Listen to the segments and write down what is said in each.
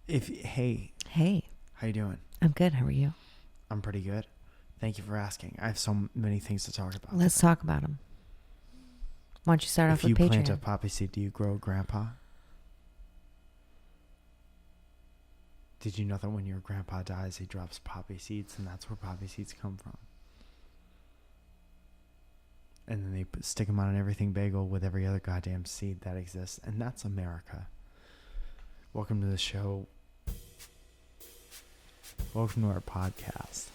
Hey, Hey, how you doing? I'm good. How are you? I'm pretty good. Thank you for asking. I have so many things to talk about. Let's talk about them. Why don't you start off If with you plant a Patreon? poppy seed, do you grow grandpa? Did you know that when your grandpa dies, he drops poppy seeds, and that's where poppy seeds come from? And then they stick them on an everything bagel with every other goddamn seed that exists, and that's America. Welcome to the show. Welcome to our podcast.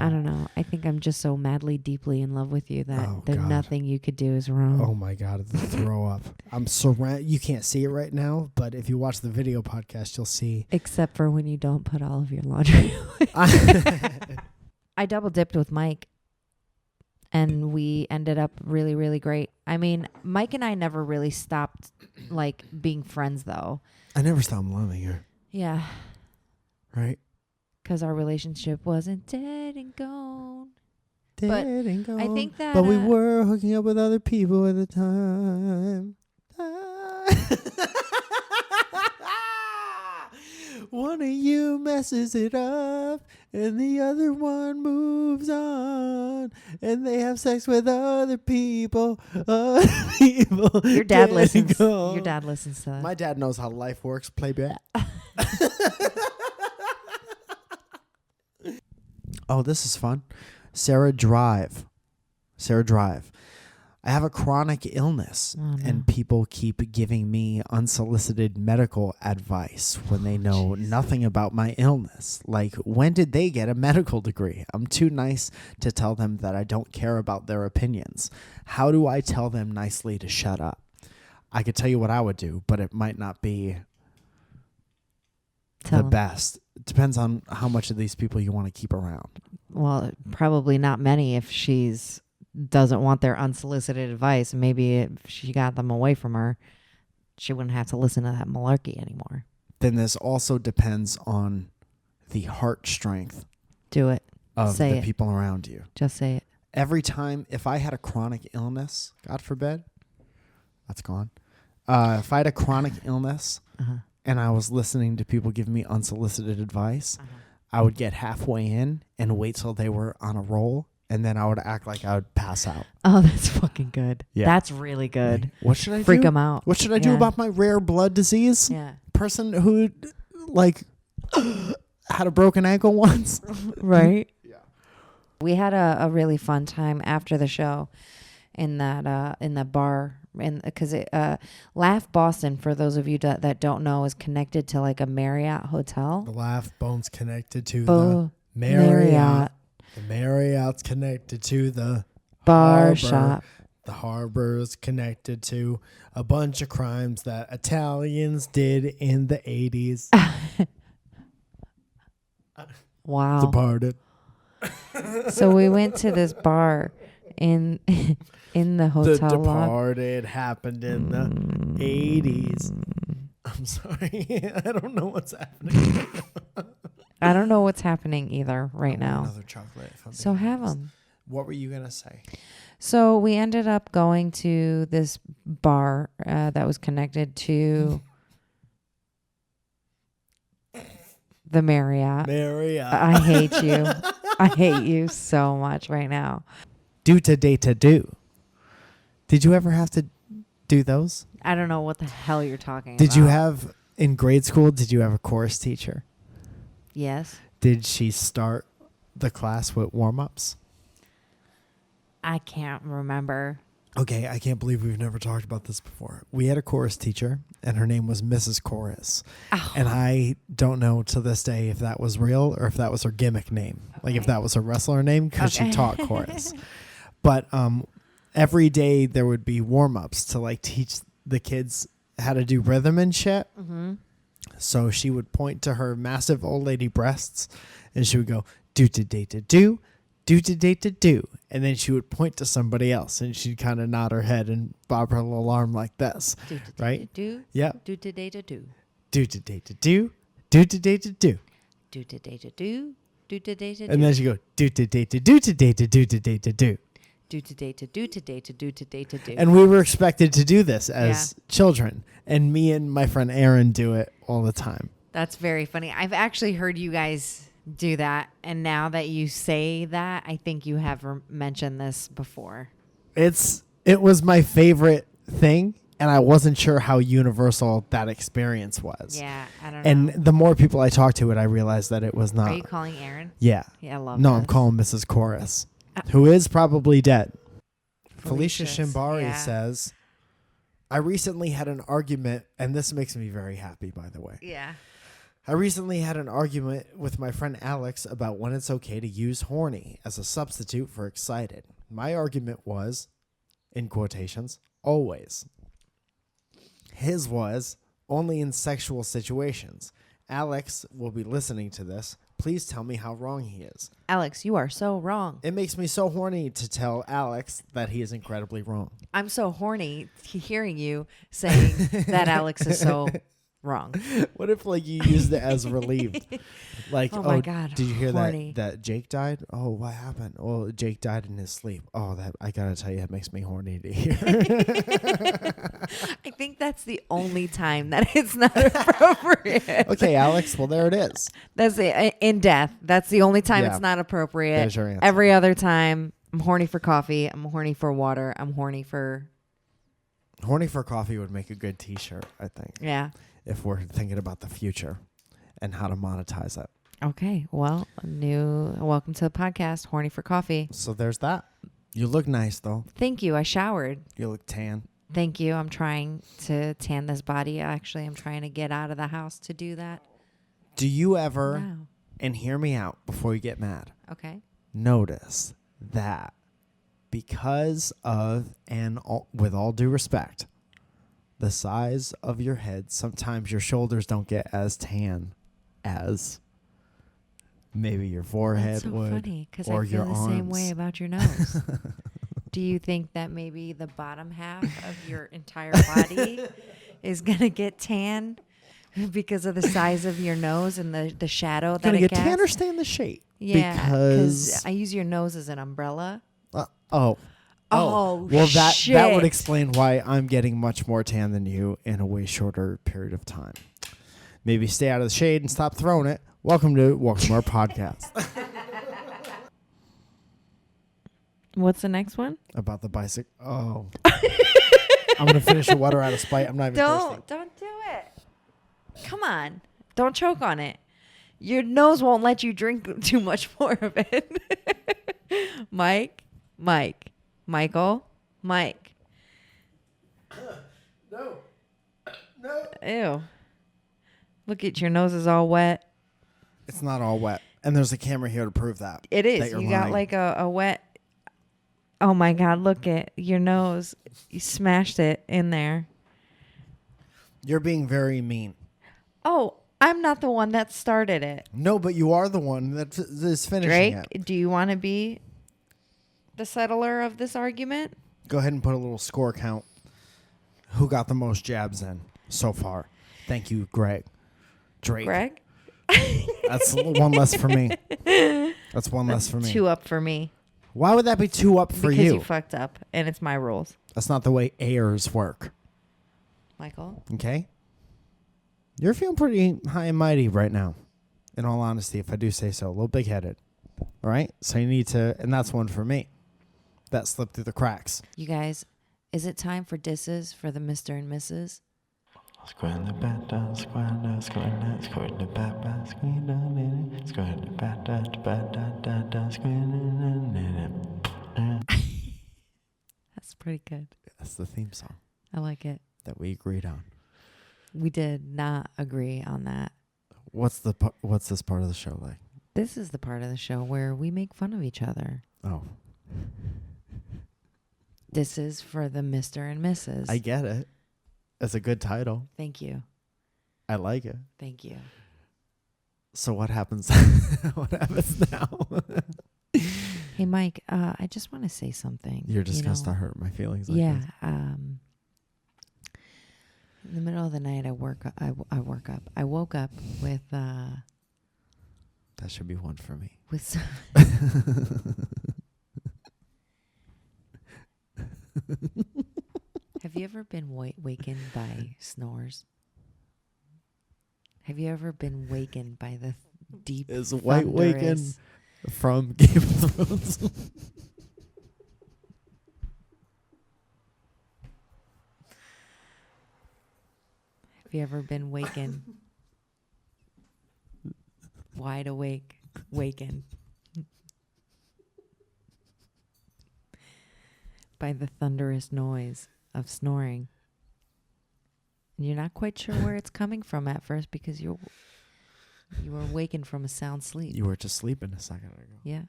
I don't know. I think I'm just so madly, deeply in love with you that Oh, there's God. nothing you could do is wrong. Oh my God, the throw up. I'm you can't see it right now, but if you watch the video podcast, you'll see. Except for when you don't put all of your laundry away. I double dipped with Mike, and we ended up really, really great. I mean, Mike and I never really stopped, like, being friends, though. I never stopped loving her, Yeah, right? because our relationship wasn't dead and gone. Dead But and gone. I think that... But we were hooking up with other people at the time. One of you messes it up, and the other one moves on, and they have sex with other people. Other people. Your dad Dead and listens. gone. Your dad listens to that. My dad knows how life works. Playback. Oh, this is fun. Sarah Drive. I have a chronic illness, Oh, no. and people keep giving me unsolicited medical advice when they know nothing about my illness. Like, when did they get a medical degree? I'm too nice to tell them that I don't care about their opinions. How do I tell them nicely to shut up? I could tell you what I would do, but it might not be Tell the 'em. best. It depends on how much of these people you want to keep around. Well, probably not many if she's doesn't want their unsolicited advice. Maybe if she got them away from her, she wouldn't have to listen to that malarkey anymore. Then this also depends on the heart strength Do it. of Say the it. people around you. Just say it. Every time, if I had a chronic illness, God forbid, that's gone. If I had a chronic illness Uh-huh. and I was listening to people give me unsolicited advice, Uh-huh. I would get halfway in and wait till they were on a roll, and then I would act like I would pass out. Oh, that's fucking good. Yeah. That's really good. Like, what should I Freak do? them out. What should I do Yeah. about my rare blood disease? Yeah. Person who, like, had a broken ankle once. Right? Yeah. We had a really fun time after the show in that bar. Because Laugh Boston, for those of you that don't know, is connected to like a Marriott hotel. The Laugh Bone's connected to Bo- the Marriott. Marriott The Marriott's connected to the bar Harbor. shop. The Harbor's connected to a bunch of crimes that Italians did in the 80s. Wow. Departed. So we went to this bar in the The hotel lobby. Departed happened in the 80s. I'm sorry. I don't know what's happening. I don't know what's happening either right now. Another chocolate. if I'm So being have honest. them. What were you going to say? So we ended up going to this bar that was connected to the Marriott. Marriott. I hate you. I hate you so much right now. Do to day to do. Did you ever have to do those? I don't know what the hell you're talking about. Did you have, in grade school, did you have a chorus teacher? Yes. Did she start the class with warm-ups? I can't remember. Okay, I can't believe we've never talked about this before. We had a chorus teacher, and her name was Mrs. Chorus. Ow. And I don't know to this day if that was real or if that was her gimmick name. Like if Okay. that was a wrestler name because she Okay. taught chorus. But every day there would be warm-ups to like teach the kids how to do rhythm and shit. Mm-hmm. So she would point to her massive old lady breasts and she would go, do to day to do, do. And then she would point to somebody else and she'd kind of nod her head and bob her little arm like this. Right? Do. Yeah. Do to day to do. Do. Do to day to do. Do to day to do. Do to day to do. And then she go do to day to do to day to do to day to do. Do to day to do to day to do to day to do. And we were expected to do this as children. And me and my friend Aaron do it all the time. That's very funny. I've actually heard you guys do that. And now that you say that, I think you have mentioned this before. It was my favorite thing. And I wasn't sure how universal that experience was. Yeah, I don't know. And the more people I talked to it, I realized that it was not. Are you calling Aaron? Yeah. Yeah, I love No, I'm this. calling Mrs. Chorus, who is probably dead. Felicia Felicia's, Shimbari yeah. says, I recently had an argument, and this makes me very happy, by the way. Yeah. I recently had an argument with my friend Alex about when it's okay to use horny as a substitute for excited. My argument was, in quotations, always. His was, only in sexual situations. Alex will be listening to this. Please tell me how wrong he is. Alex, you are so wrong. It makes me so horny to tell Alex that he is incredibly wrong. I'm so horny hearing you saying that Alex is so wrong. What if like you used it as relieved? Like, Oh my God, did you hear horny. that Jake died? Oh, what happened? Well, Jake died in his sleep. Oh, that I gotta tell you, it makes me horny to hear. I think that's the only time that it's not appropriate. Okay, Alex. Well, there it is. That's it. In death. That's the only time Yeah. it's not appropriate. There's your answer. Every other time, I'm horny for coffee. I'm horny for water. I'm horny for, Horny for coffee would make a good T-shirt, I think, yeah. if we're thinking about the future and how to monetize it. Okay. Well, welcome to the podcast, Horny for Coffee. So there's that. You look nice though. Thank you. I showered. You look tan. Thank you. I'm trying to tan this body. Actually, I'm trying to get out of the house to do that. Do you ever, Wow. and hear me out before you get mad, Okay. notice that because of, and with all due respect, the size of your head, sometimes your shoulders don't get as tan as maybe your forehead That's so would, funny because I or feel your the same way arms. about your nose. Do you think that maybe the bottom half of your entire body is going to get tan because of the size of your nose and the shadow that Gonna it get casts? tan or stay in the shade? Yeah, because I use your nose as an umbrella. Oh, well, that would shit. explain why I'm getting much more tan than you in a way shorter period of time. Maybe stay out of the shade and stop throwing it. Welcome to our podcast What's the next one? about the bicycle. Oh, I'm gonna finish the water out of spite. I'm not even thirsty. Don't do it. Come on. Don't choke on it. Your nose won't let you drink too much more of it. Michael. No. Ew. Look at your nose is all wet. It's not all wet, and there's a camera here to prove that. It that is. you're You got lying. like a wet. Oh my God! Look at your nose. You smashed it in there. You're being very mean. Oh, I'm not the one that started it. No, but you are the one that is finishing Drake, it. do you want to be the settler of this argument? Go ahead and put a little score count. Who got the most jabs in so far? Thank you, Greg. Drake. Greg? That's one less for me. That's one less for me. 2 up for me. Why would that be 2 up for because you? you fucked up, and it's my rules. That's not the way airs work. Michael? Okay? You're feeling pretty high and mighty right now. In all honesty, if I do say so. A little big-headed. All right? So you need to, and that's one for me. That slipped through the cracks. You guys, is it time for disses for the Mr. and Mrs.? That's pretty good. That's the theme song I like it. that we agreed on. We did not agree on that. What's this part of the show like? This is the part of the show where we make fun of each other. Oh, This is for the Mr. and Mrs. I get it. It's a good title. Thank you. I like it. Thank you. So what happens? What happens now? Hey, Mike, I just want to say something. You're just you gonna know? start hurting my feelings. Like Yeah. this. In the middle of the night, I woke up with That should be one for me. with some Have you ever been wakened by snores? Have you ever been wakened by the deep Is White Waken thunderous- from Game of Thrones? Have you ever been wakened? Wide awake, wakened by the thunderous noise of snoring. And you're not quite sure where it's coming from at first because you were awakened from a sound sleep. You were just sleeping a second ago. Yeah.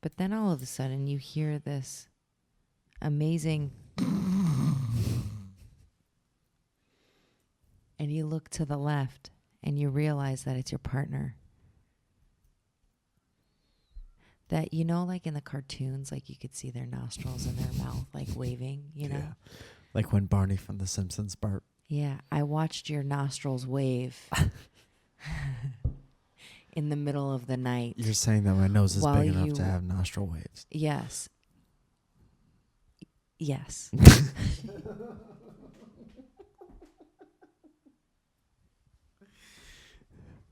But then all of a sudden you hear this amazing and you look to the left and you realize that it's your partner. That, you know, like in the cartoons, like you could see their nostrils and their mouth like waving, you know? Yeah. Like when Barney from The Simpsons barked. Yeah, I watched your nostrils wave in the middle of the night. You're saying that my nose is While big enough you- to have nostril waves. Yes. Yes.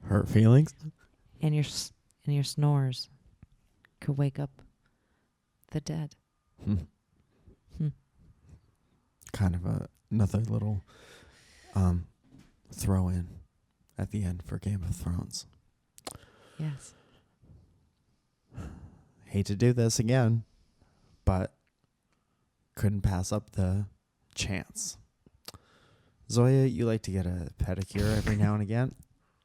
Hurt feelings? And your snores could wake up the dead. Hmm. Hmm. Kind of another little throw in at the end for Game of Thrones. Yes. Hate to do this again, but couldn't pass up the chance. Zoya, you like to get a pedicure every now and again,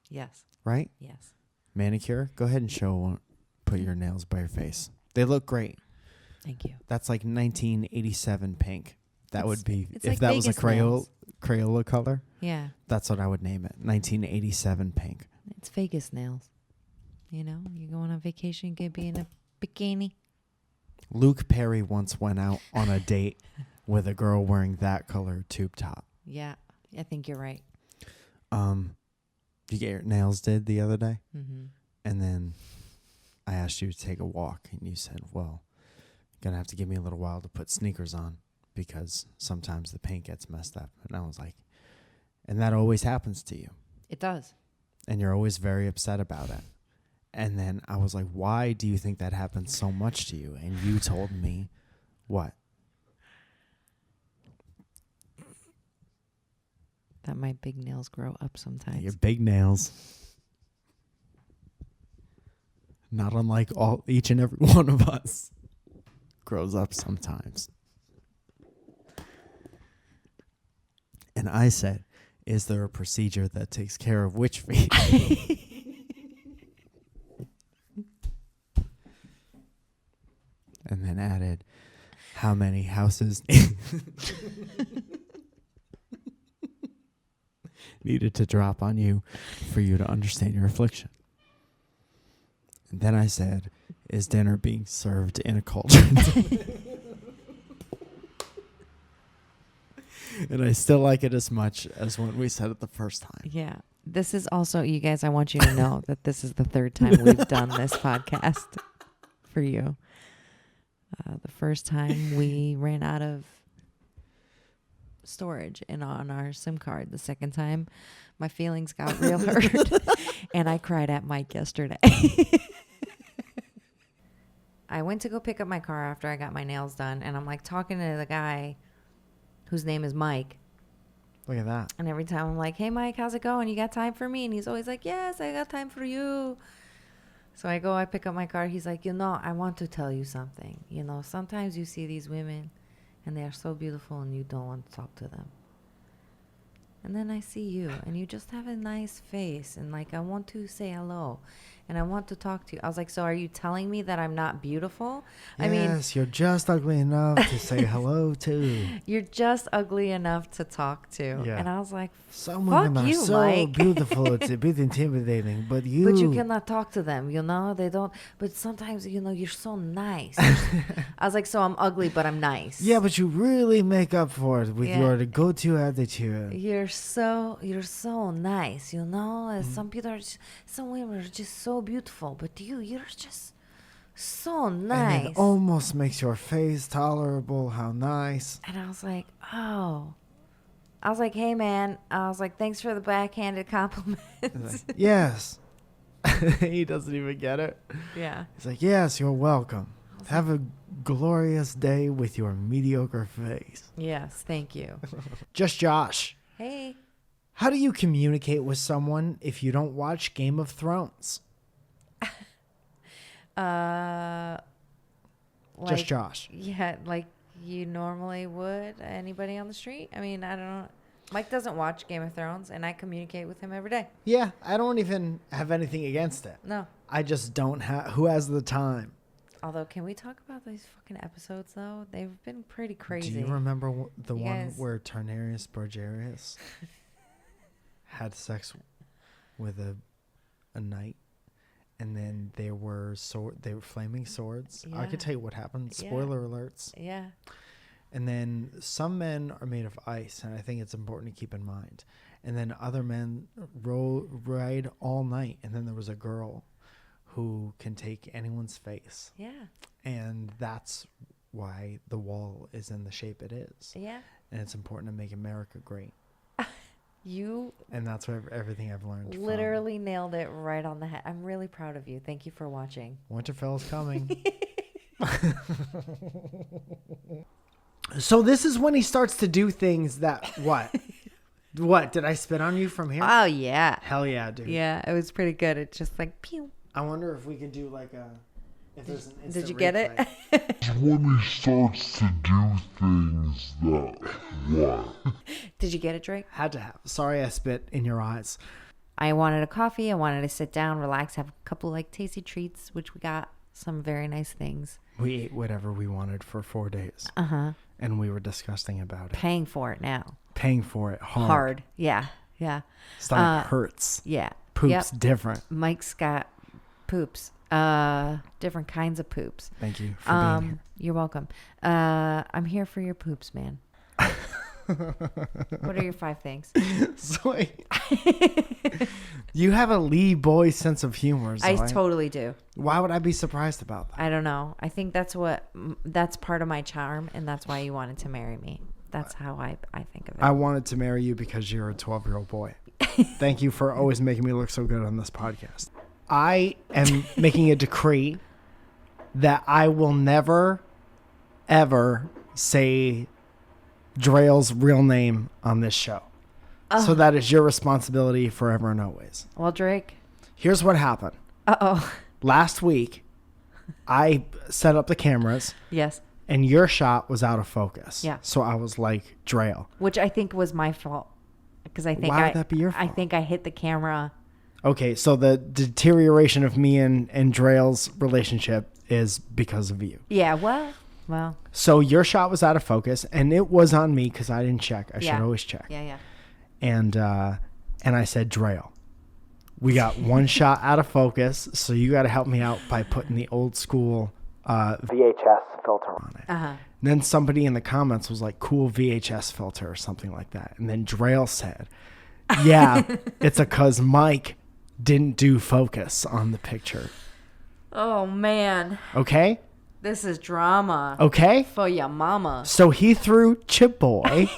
Yes. right? Yes. Manicure? Go ahead and put your nails by your face. They look great. Thank you. That's like 1987 pink. That would be, it's if like that was a Vegas nails. Crayola color, Yeah. that's what I would name it. 1987 pink. It's Vegas nails. You know, you're going on vacation, you could be in a bikini. Luke Perry once went out on a date with a girl wearing that color tube top. Yeah. I think you're right. You get your nails did the other day, Mm-hmm. and then I asked you to take a walk, and you said, well, you're going to have to give me a little while to put sneakers on because sometimes the paint gets messed up. And I was like, and that always happens to you. It does. And you're always very upset about it. And then I was like, why do you think that happens so much to you? And you told me what? That my big nails grow up sometimes. Your big nails. Not unlike each and every one of us. Grows up sometimes. And I said, is there a procedure that takes care of witch feet? And then added, how many houses needed to drop on you for you to understand your affliction? And then I said, is dinner being served in a cauldron? And I still like it as much as when we said it the first time. Yeah. This is also, you guys, I want you to know that this is the third time we've done this podcast for you. The first time we ran out of storage on our SIM card. The second time, my feelings got real hurt. And I cried at Mike yesterday. I went to go pick up my car after I got my nails done. And I'm like talking to the guy whose name is Mike. Look at that. And every time I'm like, hey, Mike, how's it going? You got time for me? And he's always like, yes, I got time for you. So I pick up my car. He's like, I want to tell you something. Sometimes you see these women and they are so beautiful and you don't want to talk to them. And then I see you, and you just have a nice face, and like I want to say hello, and I want to talk to you. I was like, so are you telling me that I'm not beautiful? Yes, you're just ugly enough to say hello to. You're just ugly enough to talk to. Yeah. And I was like, Some women fuck are you, so Mike. beautiful, it's a bit intimidating. But you, But you cannot talk to them, you know? They don't. But sometimes, you know, you're so nice. I was like, so I'm ugly, but I'm nice. yeah, but you really make up for it with Yeah. your go-to attitude. You're so nice, you know? Some people are, some women are just so beautiful, but you're just so And nice. it almost makes your face tolerable. How nice. And I was like, oh. I was like, hey, man. I was like, thanks for the backhanded compliments. Like, yes. He doesn't even get it. Yeah. He's like, yes, you're welcome. Have a glorious day with your mediocre face. Yes, thank you. Just Josh. Hey. How do you communicate with someone if you don't watch Game of Thrones? Like, Just Josh. Yeah, like you normally would anybody on the street. I mean, I don't know. Mike doesn't watch Game of Thrones, and I communicate with him every day. Yeah, I don't even have anything against it. No. I just don't have. Who has the time? Although, can we talk about these fucking episodes, though? They've been pretty crazy. Do you remember the You one guys- where Tarnarius Borgerius had sex with a knight, and then they were flaming swords? I Yeah. could tell you what happened. Yeah. Spoiler alerts. Yeah. And then some men are made of ice, and I think it's important to keep in mind. And then other men ride all night, and then there was a girl who can take anyone's face. Yeah. And that's why the wall is in the shape it is. Yeah. And it's important to make America great. You And that's what everything I've learned. literally nailed it right on the head. I'm really proud of you. Thank you for watching. Winterfell's coming. So this is when he starts to do things that what? What? Did I spit on you from here? Oh, yeah. Hell yeah, dude. Yeah, it was pretty good. It's just like, pew. I wonder if we could do like a. If there's an instant Did you get replay. it? When he starts to do things that what? Did you get it, Drake? Had to have. Sorry, I spit in your eyes. I wanted a coffee. I wanted to sit down, relax, have a couple like tasty treats, which we got some very nice things. We ate whatever we wanted for 4 days, Uh-huh. and we were disgusting about it. Paying for it now. Paying for it hard. Hard. Yeah. Yeah. Stomach hurts. Yeah. Poops Yep. different. Mike's got poops. Different kinds of poops. Thank you for being here. You're welcome. I'm here for your poops, man. What are your 5 things? Zoe. You have a Lee boy sense of humor, Zoe. I totally do. Why would I be surprised about that? I don't know. I think that's part of my charm, and that's why you wanted to marry me. That's how I think of it. I wanted to marry you because you're a 12-year-old boy. Thank you for always making me look so good on this podcast. I am making a decree that I will never, ever say Drail's real name on this show. So that is your responsibility forever and always. Well, Drake. Here's what happened. Uh-oh. Last week, I set up the cameras, Yes. and your shot was out of focus. Yeah. So I was like, Drail. Which I think was my fault. Because I think Why would that be your I fault? think I hit the camera. Okay, so the deterioration of me and Drail's relationship is because of you. Yeah, well. So your shot was out of focus, and it was on me because I didn't check. I should Yeah. always check. Yeah. And I said, Drail, we got one shot out of focus, so you got to help me out by putting the old school VHS filter on it. Uh-huh. And then somebody in the comments was like, cool VHS filter or something like that. And then Drail said, yeah, it's because Mike didn't do focus on the picture. Oh, man. Okay? This is drama. Okay? For your mama. So he threw Chiboy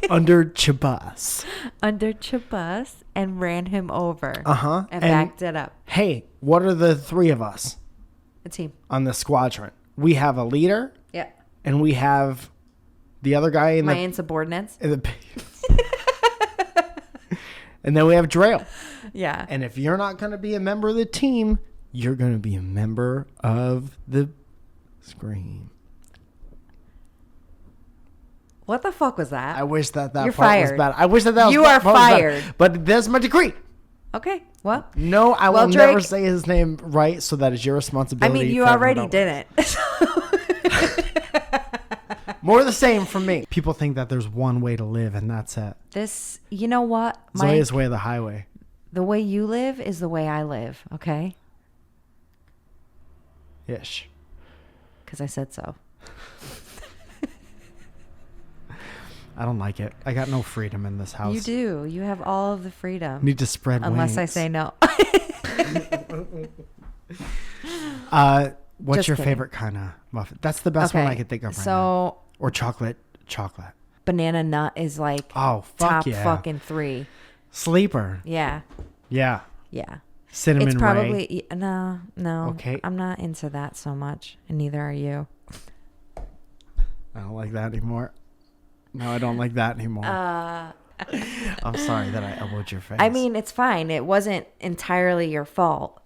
under Chibus. Under Chabus and ran him over. Uh-huh. And And- backed it up. Hey, what are the 3 of us A team. on the squadron? We have a leader, Yeah. and we have the other guy in My the... insubordinates. in the and then we have Drail. Yeah. And if you're not going to be a member of the team, you're going to be a member of the Scream. What the fuck was that? I wish that You're part was fired. bad. I wish that was You that are part was bad. fired. But there's my decree. Okay. Well, No, I Well, will never Drake- say his name right, so that is your I responsibility. mean, you for already everyone did else. it. More of the same from me. People think that there's one way to live, and that's it. This, you know what, It's Mike? always way of the highway. The way you live is the way I live. Okay, Ish. because I said so. I don't like it. I got no freedom in this house. You do. You have all of the freedom. Need to spread Unless I wings. say no. What's Just your kidding. favorite kind of muffin? That's the best one I could think of right now. So Or chocolate. banana nut is like Oh, fuck top yeah. fucking 3. Sleeper. Yeah. Yeah. Yeah. Cinnamon It's Ray. probably no. Okay. I'm not into that so much, and neither are you. I don't like that anymore. No, I don't like that anymore. I'm sorry that I elbowed your face. I mean, it's fine. It wasn't entirely your fault.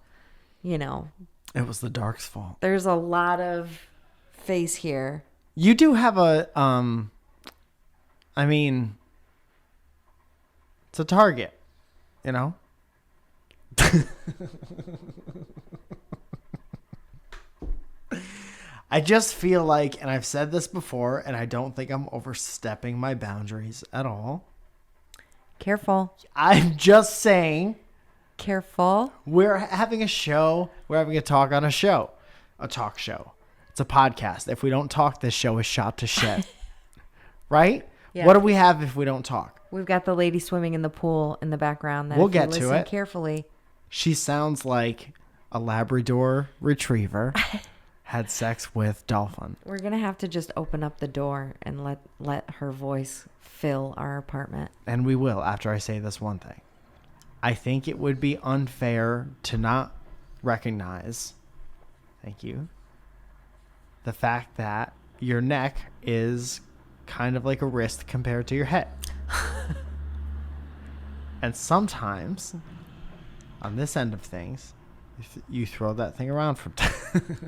You know, it was the dark's fault. there's a lot of face here. You do have a I mean, it's a target, you know? I just feel like, and I've said this before, and I don't think I'm overstepping my boundaries at all. Careful. I'm just saying Careful. we're having a show. We're having a talk on a show. A talk show. It's a podcast. If we don't talk, this show is shot to shit. Right? Yeah. What do we have if we don't talk? We've got the lady swimming in the pool in the background. That We'll if you get to listen it. carefully. She sounds like a Labrador retriever had sex with dolphin. We're gonna have to just open up the door and let her voice fill our apartment. And we will after I say this one thing. I think it would be unfair to not recognize, thank you, the fact that your neck is kind of like a wrist compared to your head. And sometimes, on this end of things, you throw that thing around from time.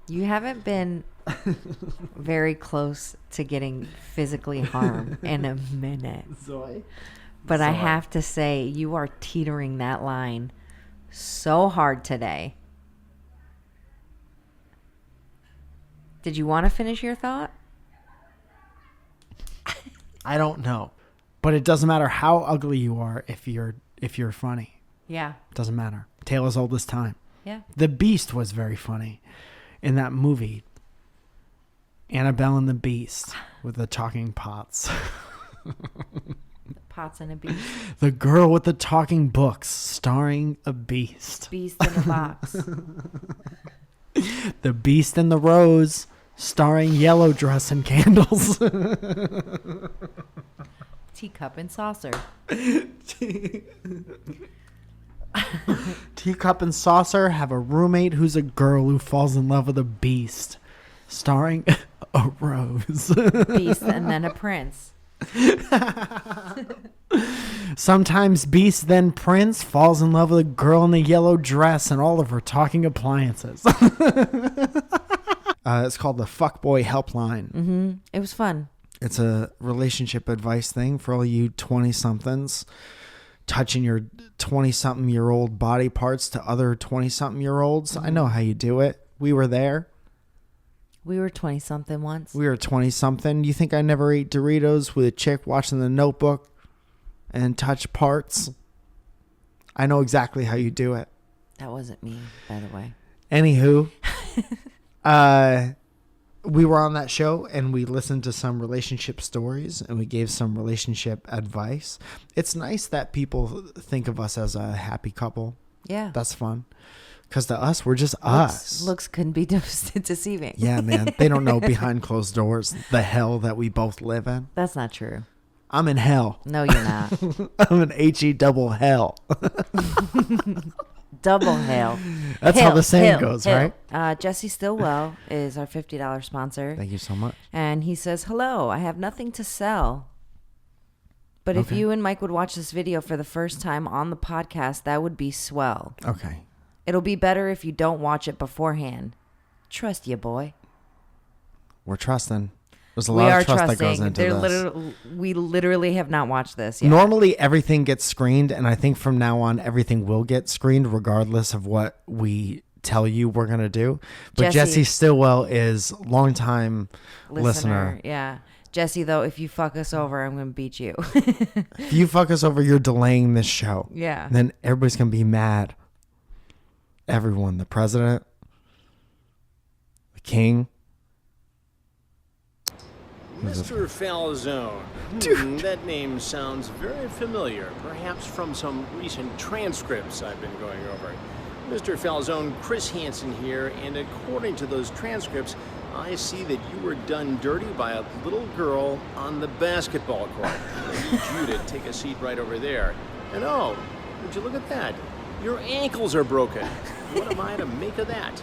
You haven't been very close to getting physically harmed in a minute. Zoe? But I Sorry. have to say, you are teetering that line so hard today. Did you want to finish your thought? I don't know. But it doesn't matter how ugly you are if you're funny. Yeah. It doesn't matter. Tale as old as time. Yeah. The Beast was very funny in that movie. Annabelle and the Beast with the talking pots. Pots and a beast. The Girl with the Talking Books starring a beast. Beast in a box. The Beast and the Rose starring Yellow Dress and Candles. Teacup and saucer. Teacup and Saucer have a roommate who's a girl who falls in love with a beast starring a rose. Beast and then a prince. Sometimes Beast, then Prince, falls in love with a girl in a yellow dress and all of her talking appliances. It's called the Fuckboy Helpline. Mm-hmm. It was fun. It's a relationship advice thing for all you 20-somethings touching your 20-something-year-old body parts to other 20-something-year-olds. I know how you do it. We were there. We were 20-something once. We were 20-something. You think I never ate Doritos with a chick watching The Notebook and touch parts? I know exactly how you do it. That wasn't me, by the way. Anywho, we were on that show and we listened to some relationship stories and we gave some relationship advice. It's nice that people think of us as a happy couple. Yeah. That's fun. Because to us, we're just us. Looks can be deceiving. Yeah, man. They don't know behind closed doors the hell that we both live in. That's not true. I'm in hell. No, you're not. I'm in HE double hell. Double hail. That's how the saying goes, right? Jesse Stillwell is our $50 sponsor. Thank you so much. And he says, hello, I have nothing to sell. But if Okay. you and Mike would watch this video for the first time on the podcast, that would be swell. Okay. It'll be better if you don't watch it beforehand. Trust you, boy. We're trusting. There's a We lot are of trust that trusting. goes into this. We literally have not watched this yet. Normally, everything gets screened, and I think from now on, everything will get screened regardless of what we tell you we're going to do. But Jesse Stillwell is longtime listener. Yeah. Jesse, though, if you fuck us over, I'm going to beat you. If you fuck us over, you're delaying this show. Yeah. Then everybody's going to be mad. Everyone. The president. The king. Mr. Falzone. That name sounds very familiar, perhaps from some recent transcripts I've been going over. Mr. Falzone, Chris Hansen here, and according to those transcripts, I see that you were done dirty by a little girl on the basketball court. I need you to take a seat right over there. And oh, would you look at that? Your ankles are broken. What am I to make of that?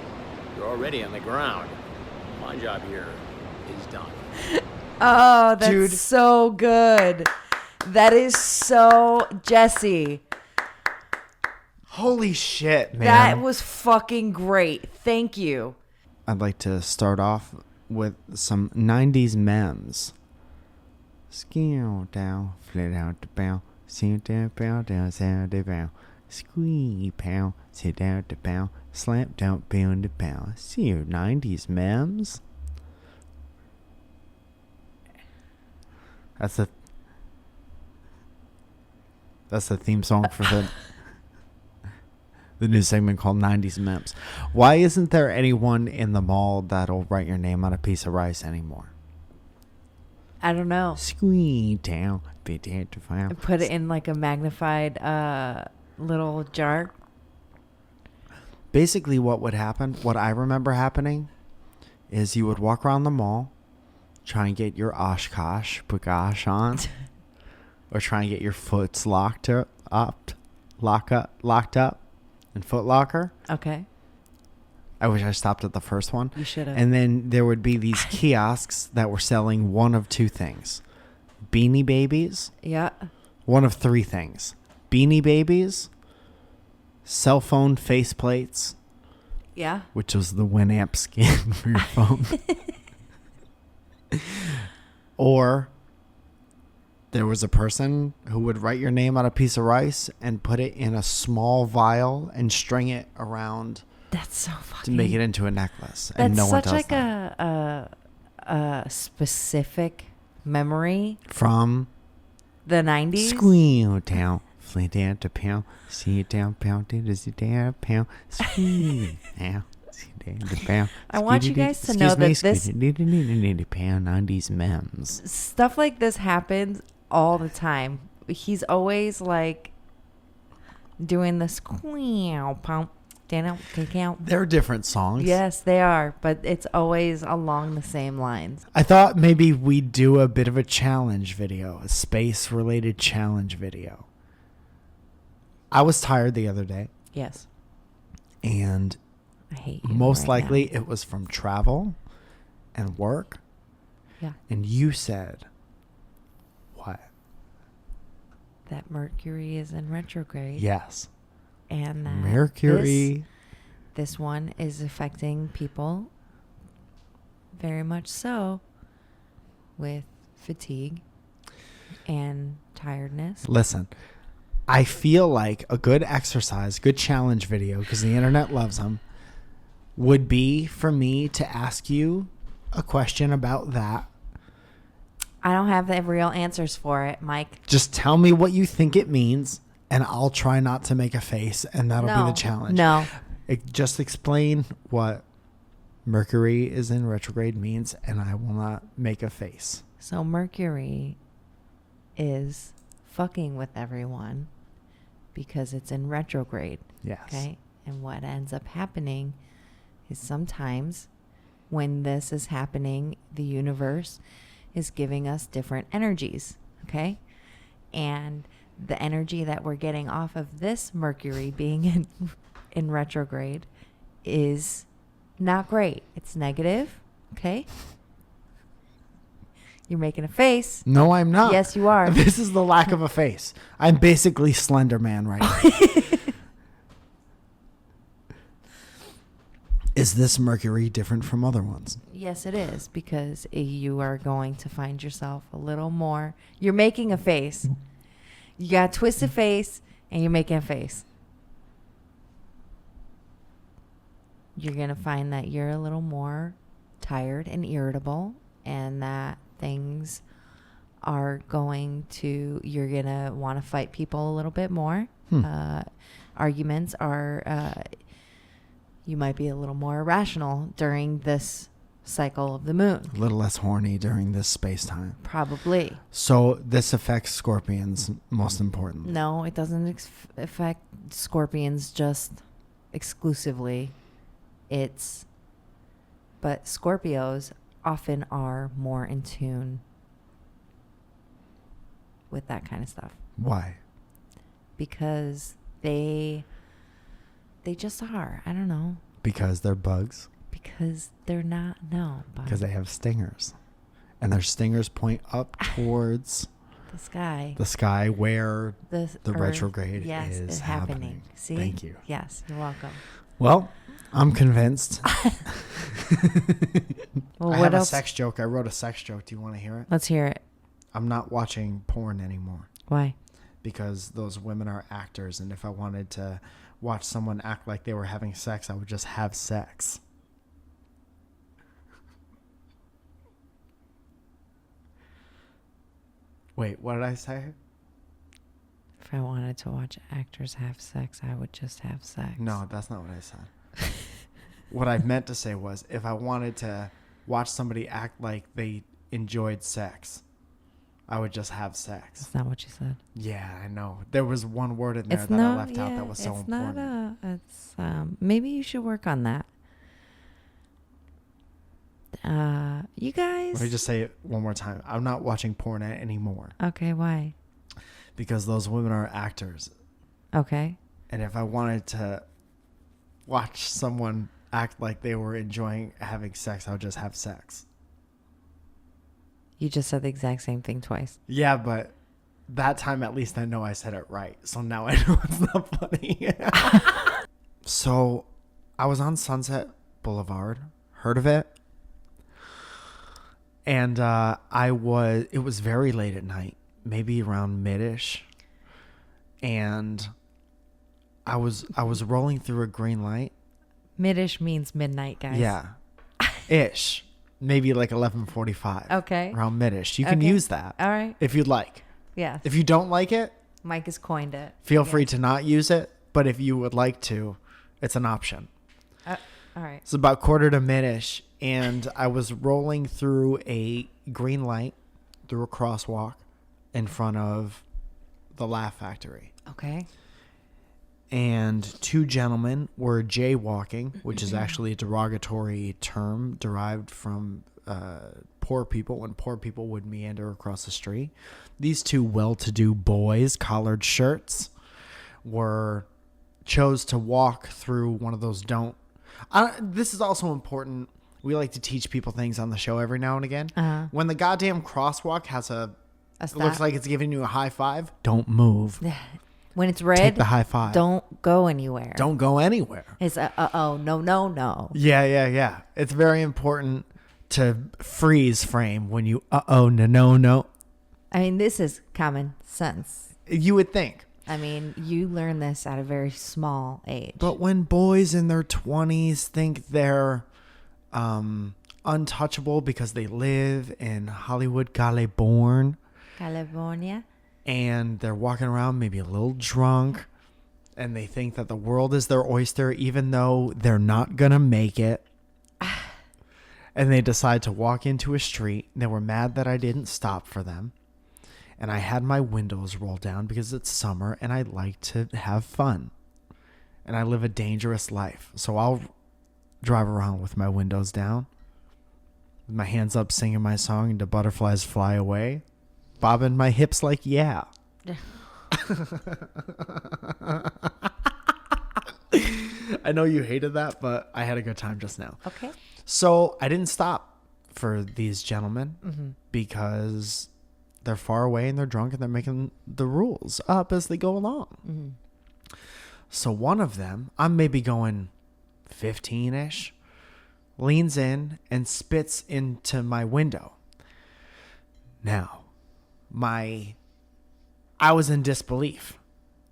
You're already on the ground. My job here is done. Oh, that's Dude. so good. That is so Jesse. Holy shit, man. That was fucking great. Thank you. I'd like to start off with some 90s memes. Skill down, flit out the bow, sit down, bow down, sound the bow, squee pow, sit down the bow, slap down, pound the bow. See your 90s memes. That's the theme song for the new segment called 90s Memes. Why isn't there anyone in the mall that'll write your name on a piece of rice anymore? I don't know. Squeeze down, be dead to fire. Put it in like a magnified little jar. Basically, what would happen, what I remember happening, is you would walk around the mall, try and get your Oshkosh Bagosh on, or try and get your foots locked up in Foot Locker. Okay. I wish I stopped at the first one. You should have. And then there would be these kiosks that were selling one of two things. Beanie Babies. Yeah. One of three things. Beanie Babies, cell phone faceplates, Yeah. which was the Winamp skin for your phone. Or there was a person who would write your name on a piece of rice and put it in a small vial and string it around That's so fucking. to make it into a necklace. That's And no one such does like that. a specific memory. From The 90s. Squeal down, flit down to pound, see it down, pound it, is it down, pound, squeal down, see it down to pound. I want you guys to know that this- pound 90s memes. Stuff like this happens all the time. He's always like doing this squeal pump down take out. They're different songs. Yes, they are, but it's always along the same lines. I thought maybe we'd do a bit of a challenge video, a space-related challenge video. I was tired the other day, Yes, and I hate you. most right likely now. it was from travel and work. Yeah, And you said, what? that Mercury is in retrograde. Yes. And that Mercury. This one is affecting people very much so with fatigue and tiredness. Listen, I feel like a good exercise, good challenge video, because the internet loves them, would be for me to ask you a question about that. I don't have the real answers for it, Mike. Just tell me what you think it means, and I'll try not to make a face, and that'll be the challenge. No. Just explain what Mercury is in retrograde means, and I will not make a face. So Mercury is fucking with everyone because it's in retrograde. Yes. Okay. And what ends up happening is sometimes when this is happening, the universe is giving us different energies. Okay. And the energy that we're getting off of this Mercury being in retrograde is not great. It's negative. Okay. You're making a face. No, I'm not. Yes, you are. This is the lack of a face. I'm basically Slender Man right now. Is this Mercury different from other ones? Yes, it is, because you are going to find yourself a little more. You're making a face. You got a twisted face, and you're making a face. You're going to find that you're a little more tired and irritable, and that things are going to, you're going to want to fight people a little bit more. Arguments are, you might be a little more irrational during this cycle of the moon. A little less horny during this space time. Probably. So this affects Scorpions most importantly. No, it doesn't affect Scorpions just exclusively. But Scorpios often are more in tune with that kind of stuff. Why? Because they just are. I don't know. Because they're bugs. Because they're not. No. Because they have stingers. And their stingers point up towards the sky. The sky where the Earth, retrograde yes, is happening. See? Thank you. Yes, you're welcome. Well, I'm convinced. Well, I what have else? a sex joke. I wrote a sex joke. Do you want to hear it? Let's hear it. I'm not watching porn anymore Why? because those women are actors, and if I wanted to watch someone act like they were having sex, I would just have sex. Wait, what did I say? If I wanted to watch actors have sex, I would just have sex. No, that's not what I said. What I meant to say was, if I wanted to watch somebody act like they enjoyed sex, I would just have sex. That's not what you said. Yeah, I know. There was one word in there It's that not. I left out that was so it's important. not. It's maybe you should work on that. You guys. Let me just say it one more time. I'm not watching porn anymore Okay. Why? because those women are actors. Okay. And if I wanted to watch someone act like they were enjoying having sex, I would just have sex. You just said the exact same thing twice. Yeah, but that time at least I know I said it right. So now I know it's not funny. So I was on Sunset Boulevard. Heard of it? And it was very late at night, maybe around mid-ish. And I was rolling through a green light. Midish means midnight, guys. Yeah. Ish. Maybe like 11:45. Okay. Around mid-ish. You can Okay. use that All right. if you'd like. Yes. If you don't like it, Mike has coined it. feel Yeah. free to not use it. But if you would like to, it's an option. All right. It's about quarter to mid-ish. And I was rolling through a green light, through a crosswalk in front of the Laugh Factory. Okay. And two gentlemen were jaywalking, which is actually a derogatory term derived from poor people, when poor people would meander across the street. These two well-to-do boys, collared shirts, chose to walk through one of those this is also important. We like to teach people things on the show every now and again. Uh-huh. When the goddamn crosswalk has it looks stop. like it's giving you a high five, don't move. When it's red, Take the high five. don't go anywhere. Don't go anywhere. It's no. Yeah. It's very important to freeze frame when you no. I mean, this is common sense. You would think. I mean, you learn this at a very small age. But when boys in their 20s think they're untouchable because they live in Hollywood, California, and they're walking around maybe a little drunk, and they think that the world is their oyster even though they're not gonna make it, and they decide to walk into a street. They were mad that I didn't stop for them, and I had my windows rolled down because it's summer and I like to have fun, and I live a dangerous life, so I'll drive around with my windows down, with my hands up, singing my song, and the butterflies fly away, bobbing my hips like yeah. I know you hated that, but I had a good time just now. Okay. So I didn't stop for these gentlemen because they're far away and they're drunk and they're making the rules up as they go along. So one of them, I'm maybe going 15-ish. leans in and spits into my window. Now, I was in disbelief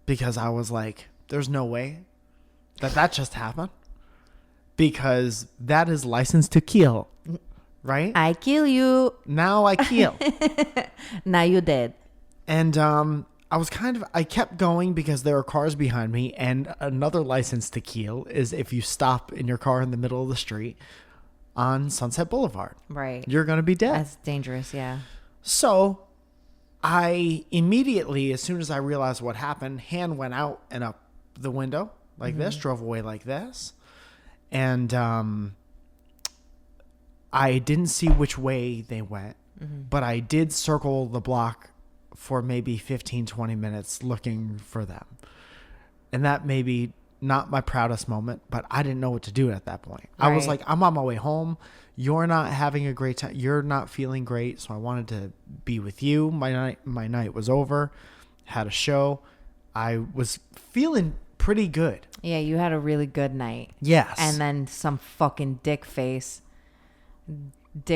because I was like, there's no way that just happened, because that is licensed to kill, right? I kill you. Now I kill. Now you dead. And I kept going because there are cars behind me, and another license to kill is if you stop in your car in the middle of the street on Sunset Boulevard. Right. You're going to be dead. That's dangerous, yeah. So I immediately, as soon as I realized what happened, hand went out and up the window like this, drove away like this. And I didn't see which way they went, but I did circle the block for maybe 15, 20 minutes looking for them. And that may be not my proudest moment, but I didn't know what to do at that point. I was Right. like, I'm on my way home. You're not having a great time. You're not feeling great. So I wanted to be with you. My night was over, had a show. I was feeling pretty good. Yeah, you had a really good night. Yes. And then some fucking dick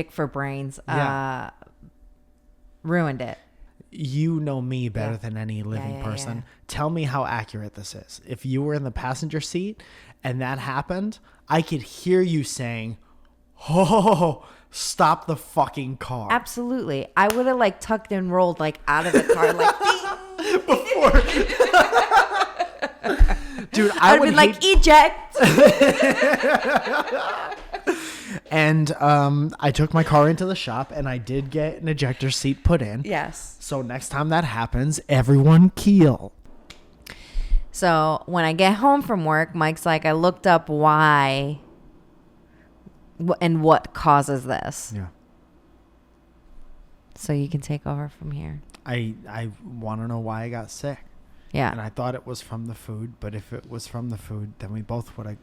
for brains, Yeah. ruined it. You know me better Yeah. than any living yeah, person. yeah. Tell me how accurate this is. If you were in the passenger seat and that happened, I could hear you saying, "Oh, stop the fucking car." Absolutely. I would have like tucked and rolled like out of the car like Dude, I I'd would been like eject. And I took my car into the shop and I did get an ejector seat put in. Yes. So next time that happens, everyone keel. So when I get home from work, Mike's like, I looked up why and what causes this. Yeah. So you can take over from here. I want to know why I got sick. Yeah. And I thought it was from the food, but if it was from the food, then we both would have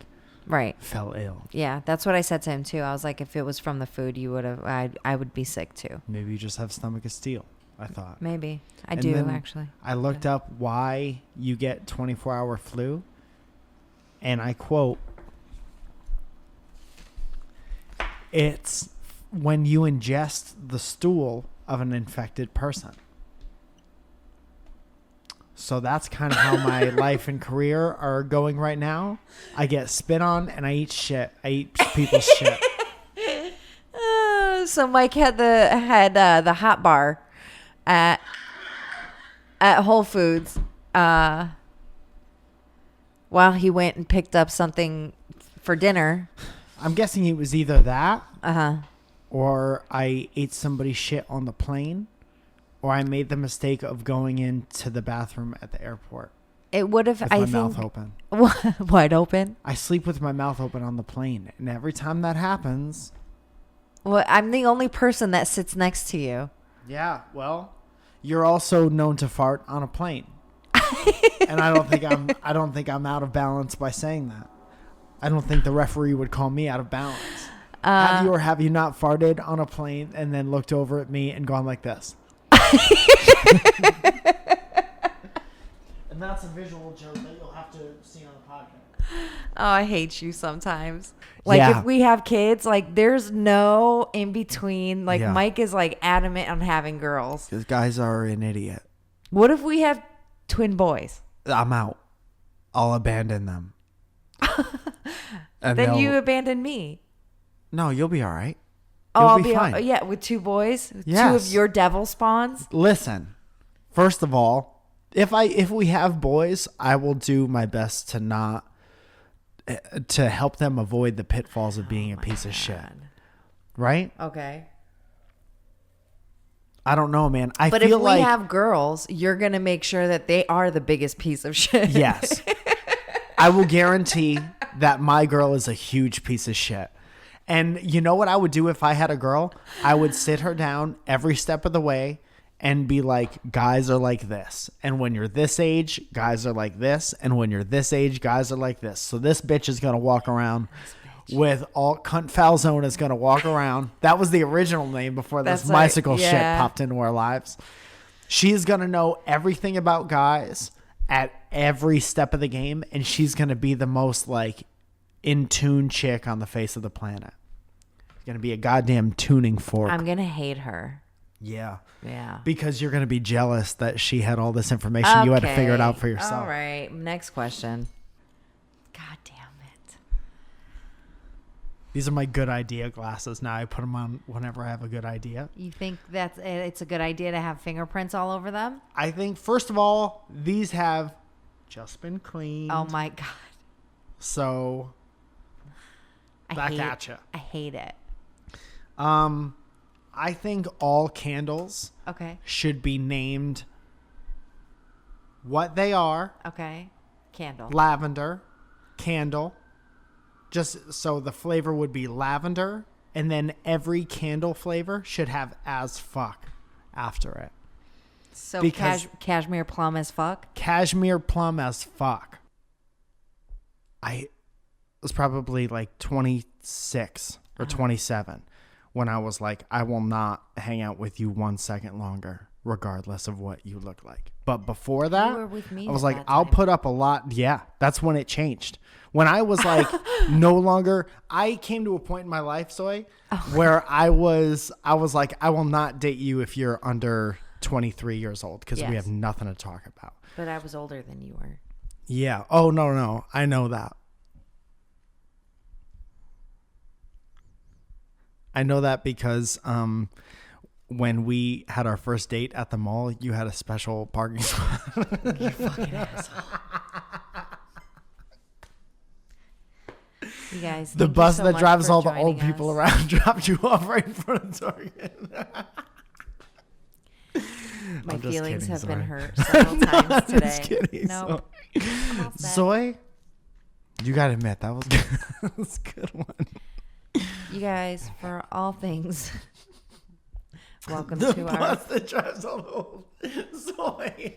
Right. fell ill. Yeah, that's what I said to him too. I was like, if it was from the food, you would have. I would be sick too. Maybe you just have stomach of steel, I thought. Maybe I And do then actually. I looked up why you get 24-hour flu, and I quote, "It's when you ingest the stool of an infected person." So that's kind of how my life and career are going right now. I get spit on and I eat shit. I eat people's shit. So Mike had the hot bar at Whole Foods while he went and picked up something for dinner. I'm guessing it was either that Uh-huh. or I ate somebody's shit on the plane, or I made the mistake of going into the bathroom at the airport It would have, with I my think, mouth open. wide open. I sleep with my mouth open on the plane, and every time that happens, Well, I'm the only person that sits next to you. yeah, well, you're also known to fart on a plane. And I don't think I'm out of balance by saying that. I don't think the referee would call me out of balance. Have you or have you not farted on a plane and then looked over at me and gone like this? And that's a visual joke that you'll have to see on the podcast. Oh, I hate you sometimes. Like Yeah. if we have kids, like there's no in between. Like Yeah. Mike is like adamant on having girls. Because guys are an idiot. What if we have twin boys? I'm out. I'll abandon them. And Then they'll- you abandon me. No, you'll be all right. Oh, You'll I'll be be fine. yeah, with two boys, two of Yes. your devil spawns. Listen, first of all, if we have boys, I will do my best to not to help them avoid the pitfalls of being a piece of shit. Right? Okay. I don't know, man. I But feel if we like have girls, you're gonna make sure that they are the biggest piece of shit. yes. I will guarantee that my girl is a huge piece of shit. And you know what I would do if I had a girl? I would sit her down every step of the way and be like, guys are like this. And when you're this age, guys are like this. And when you're this age, guys are like this. So this bitch is going to walk around with all Cunt Falzone is going to walk around. That was the original name before this That's right. bicycle shit Yeah. popped into our lives. She is going to know everything about guys at every step of the game. And she's going to be the most like in tune chick on the face of the planet. Gonna be a goddamn tuning fork. I'm gonna hate her. Yeah. Yeah. Because you're gonna be jealous that she had all this information. You had to figure it out for yourself. All right. Next question. God damn it. These are my good idea glasses. Now I put them on whenever I have a good idea. You think it's a good idea to have fingerprints all over them? I think, first of all, these have just been cleaned. Oh my God. So, back hate, at you. I hate it. I think all candles Okay. should be named what they are. Okay. Candle. Lavender, candle. Just so the flavor would be lavender, and then every candle flavor should have as fuck after it. So because- cashmere plum as fuck? Cashmere plum as fuck. I was probably like 26 or 27 when I was like, I will not hang out with you 1 second longer, regardless of what you look like. But before that, were with me I was at like, that I'll time. put up a lot. Yeah, that's when it changed. When I was like, no longer, I came to a point in my life, Zoe, where I was like, I will not date you if you're under 23 years old because we Yes. have nothing to talk about. But I was older than you were. Yeah. Oh, no. I know that. I know that because when we had our first date at the mall, you had a special parking spot. You fucking asshole. You guys, The thank you bus so that much drives for all the joining old people us. around dropped you off right in front of Target. My I'm just feelings kidding, have been Zoe. hurt several times today. Just kidding. No, Zoe, you gotta admit that was good. That was a good one. you guys, for all things, welcome The to bus our. that drives all the old Zoe.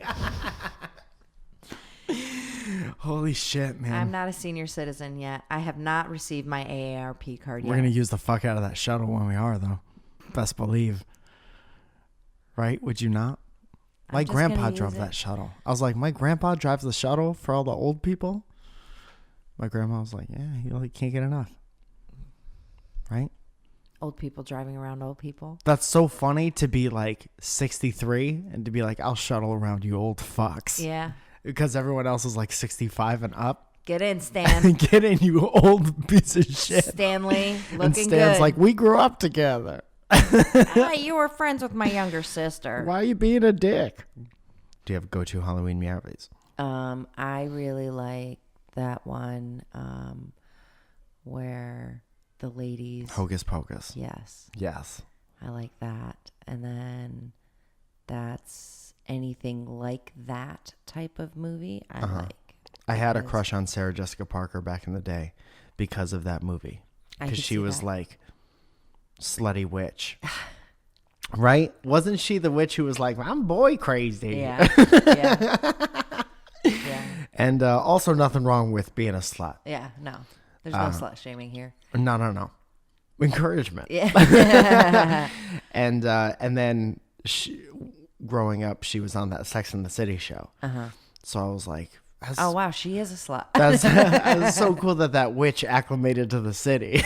Holy shit, man. I'm not a senior citizen yet. I have not received my AARP card We're yet. gonna use the fuck out of that shuttle when we are, though. Best believe. Right? Would you not? I'm My just gonna grandpa use drove it. that shuttle. I was like, my grandpa drives the shuttle for all the old people. My grandma was like, yeah, he like can't get enough. Right? Old people driving around old people. That's so funny to be like 63 and to be like, I'll shuttle around you old fucks. Yeah. Because everyone else is like 65 and up. Get in, Stan. Get in, you old piece of shit. Stanley, looking And Stan's good. like, we grew up together. Ah, you were friends with my younger sister. Why are you being a dick? Do you have a go-to Halloween meowies? I really like that one where the ladies. Hocus Pocus. Yes, Yes. I like that. And then that's anything like that type of movie I like. I had a Because- crush on Sarah Jessica Parker back in the day because of that movie. I Because could she see was that. like slutty witch. Right? Wasn't she the witch who was like, I'm boy crazy? Yeah. Yeah. Yeah. And also nothing wrong with being a slut. Yeah. No. There's no slut shaming here. No. Encouragement. Yeah. And then growing up, she was on that Sex and the City show. Uh-huh. So I was like, Oh, wow. She is a slut. that's so cool that witch acclimated to the city.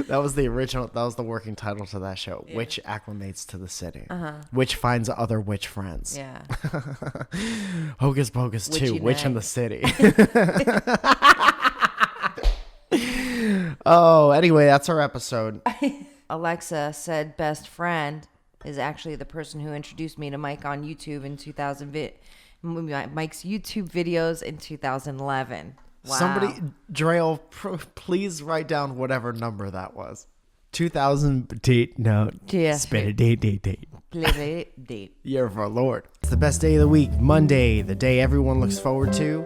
That was the original. That was the working title to that show. Yeah. Witch acclimates to the city. Witch finds other witch friends. Yeah. Hocus Pocus 2. Witchy Witch in night. the city. Oh, anyway, that's our episode. Alexa said best friend is actually the person who introduced me to Mike on YouTube in 2000. Mike's YouTube videos in 2011. Wow. Somebody, Drell, please write down whatever number that was. 2000 date. No. Yeah. Spit a date. Date. Year of our Lord. It's the best day of the week, Monday, the day everyone looks forward to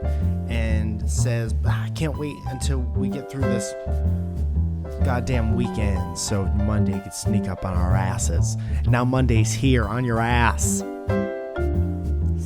and says, I can't wait until we get through this goddamn weekend so Monday can sneak up on our asses. Now Monday's here on your ass.